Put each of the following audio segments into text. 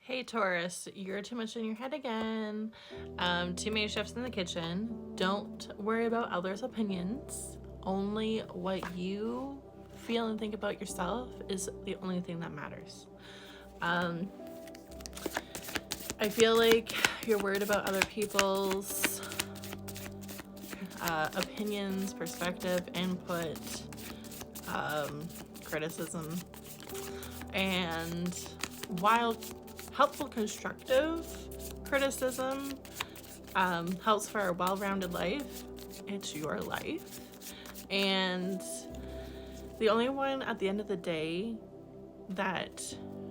Hey Taurus, you're too much in your head again. Too many chefs in the kitchen. Don't worry about others' opinions. Only what you feel and think about yourself is the only thing that matters. I feel like you're worried about other people's opinions, perspective, input, criticism, and while helpful, constructive criticism helps for a well-rounded life, it's your life. And the only one at the end of the day that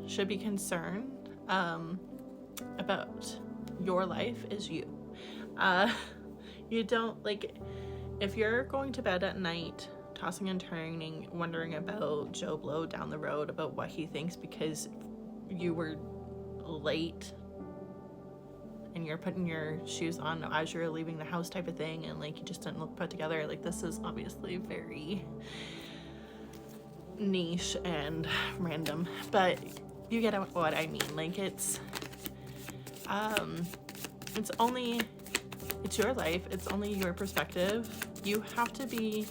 should be concerned about your life is you. You don't, like, if you're going to bed at night tossing and turning, wondering about Joe Blow down the road, about what he thinks because you were late and you're putting your shoes on as you're leaving the house type of thing, and like you just didn't look put together, like this is obviously very niche and random, but you get what I mean. Like it's your life, it's only your perspective. You have to be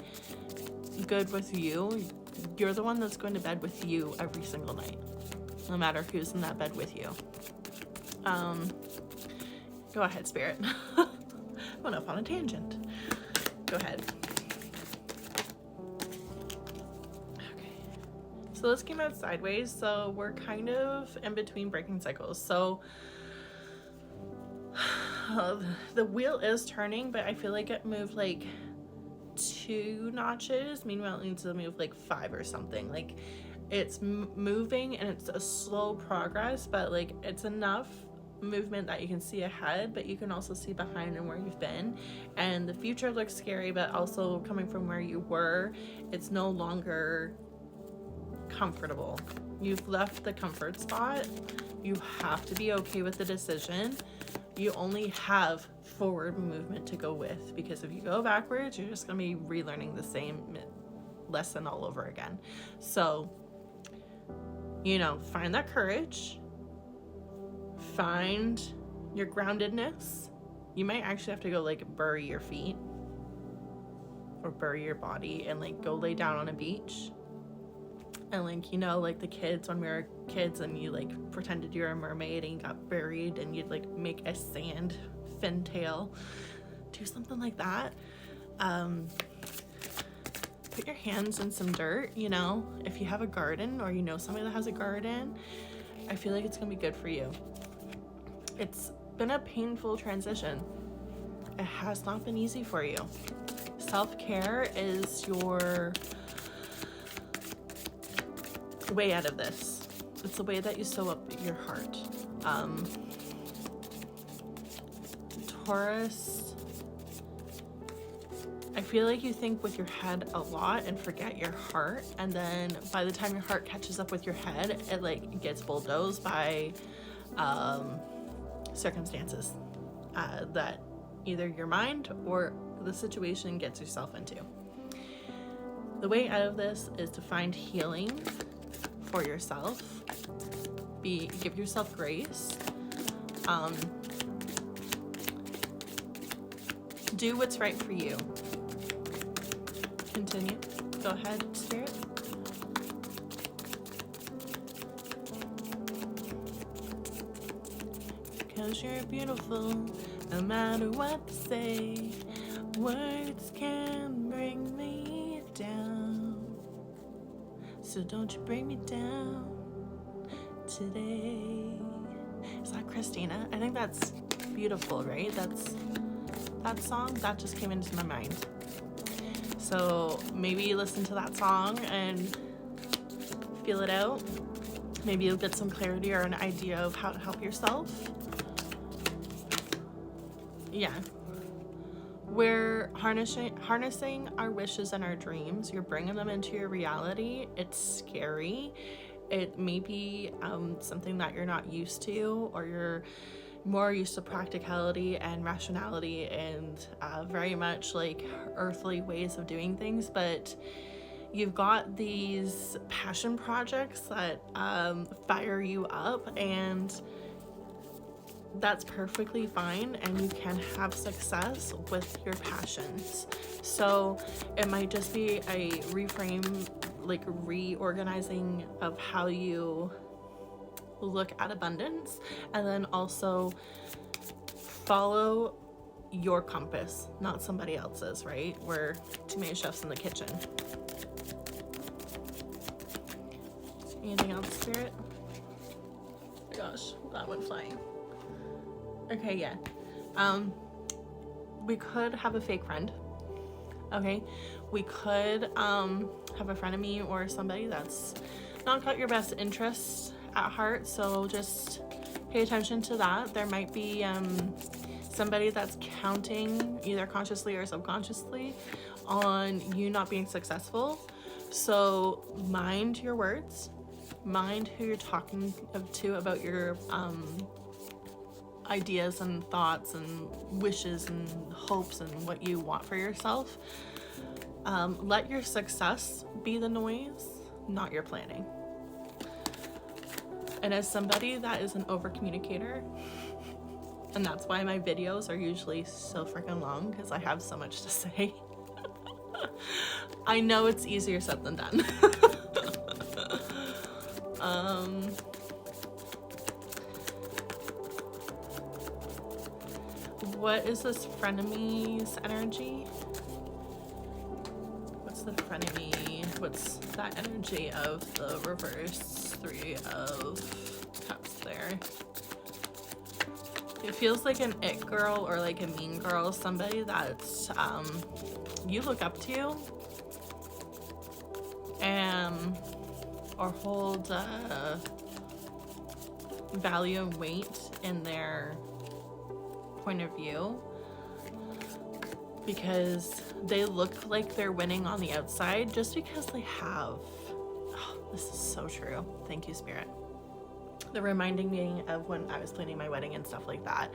good with you. You're the one that's going to bed with you every single night, no matter who's in that bed with you. Go ahead, Spirit. Went off on a tangent. Go ahead. Okay. So this came out sideways, so we're kind of in between breaking cycles. So the wheel is turning, but I feel like it moved like 2 notches. Meanwhile, it needs to move like 5 or something. Like it's moving and it's a slow progress, but like it's enough movement that you can see ahead, but you can also see behind and where you've been. And the future looks scary, but also coming from where you were, it's no longer comfortable. You've left the comfort spot. You have to be okay with the decision. You only have forward movement to go with, because if you go backwards, you're just going to be relearning the same lesson all over again. So, find that courage, find your groundedness. You might actually have to go like bury your feet or bury your body and like go lay down on a beach. And like the kids, when we were kids and you like pretended you were a mermaid and you got buried and you'd like make a sand fin tail, do something like that. Put your hands in some dirt, if you have a garden or somebody that has a garden, I feel like it's gonna be good for you. It's been a painful transition. It has not been easy for you. Self-care is your way out of this. It's the way that you sew up your heart. Taurus, I feel like you think with your head a lot and forget your heart, and then by the time your heart catches up with your head, it like gets bulldozed by circumstances that either your mind or the situation gets yourself into. The way out of this is to find healing for yourself. Give yourself grace. Do what's right for you. Continue. Go ahead, Spirit. Because you're beautiful, no matter what they say. Words can bring me down, so don't you bring me down today. Is that Christina? I think that's beautiful, right? That song that just came into my mind. So maybe listen to that song and feel it out. Maybe you'll get some clarity or an idea of how to help yourself. Yeah. We're harnessing our wishes and our dreams. You're bringing them into your reality. It's scary. It may be something that you're not used to, or you're more used to practicality and rationality and very much like earthly ways of doing things, but you've got these passion projects that fire you up, and that's perfectly fine, and you can have success with your passions. So it might just be a reframe, like reorganizing of how you look at abundance, and then also follow your compass, not somebody else's, right? We're too many chefs in the kitchen. Anything else, Spirit? Oh my gosh, that went flying. Okay, yeah. We could have a fake friend. Okay, we could have a friend of me or somebody that's not got your best interests at heart, so just pay attention to that. There might be somebody that's counting, either consciously or subconsciously, on you not being successful. So mind your words, mind who you're talking to about your ideas and thoughts and wishes and hopes and what you want for yourself. Let your success be the noise, not your planning. And as somebody that is an over communicator, and that's why my videos are usually so freaking long, because I have so much to say. I know it's easier said than done. What is this frenemies energy? What's the frenemy? What's that energy of the reverse 3 of cups there? It feels like an it girl or like a mean girl, somebody that's you look up to and or hold value and weight in their point of view, because they look like they're winning on the outside just because they have, oh, this is so true. Thank you, Spirit. They're reminding me of when I was planning my wedding and stuff like that.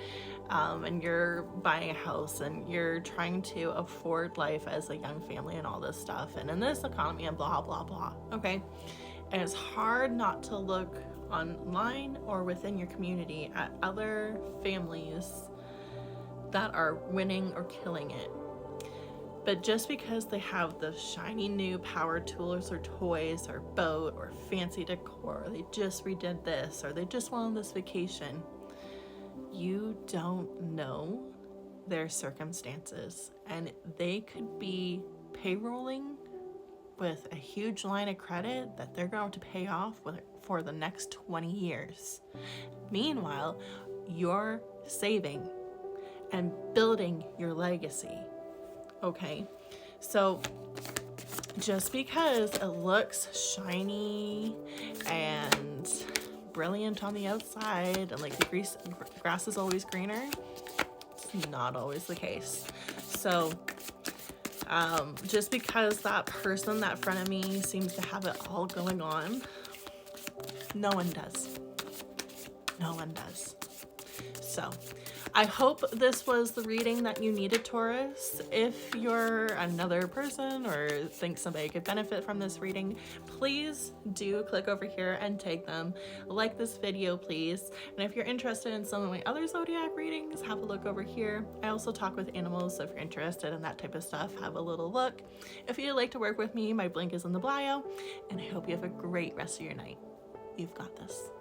And you're buying a house and you're trying to afford life as a young family and all this stuff. And in this economy and blah, blah, blah. Okay. And it's hard not to look online or within your community at other families that are winning or killing it. But just because they have the shiny new power tools or toys or boat or fancy decor, or they just redid this, or they just went on this vacation, you don't know their circumstances. And they could be payrolling with a huge line of credit that they're going to pay off for the next 20 years. Meanwhile, you're saving and building your legacy. Okay, so just because it looks shiny and brilliant on the outside and like the grass is always greener, it's not always the case. So just because that person, that friend of me, seems to have it all going on, no one does. No one does. So I hope this was the reading that you needed, Taurus. If you're another person or think somebody could benefit from this reading, please do click over here and tag them. Like this video, please. And if you're interested in some of my other zodiac readings, have a look over here. I also talk with animals, so if you're interested in that type of stuff, have a little look. If you'd like to work with me, my link is in the bio, and I hope you have a great rest of your night. You've got this.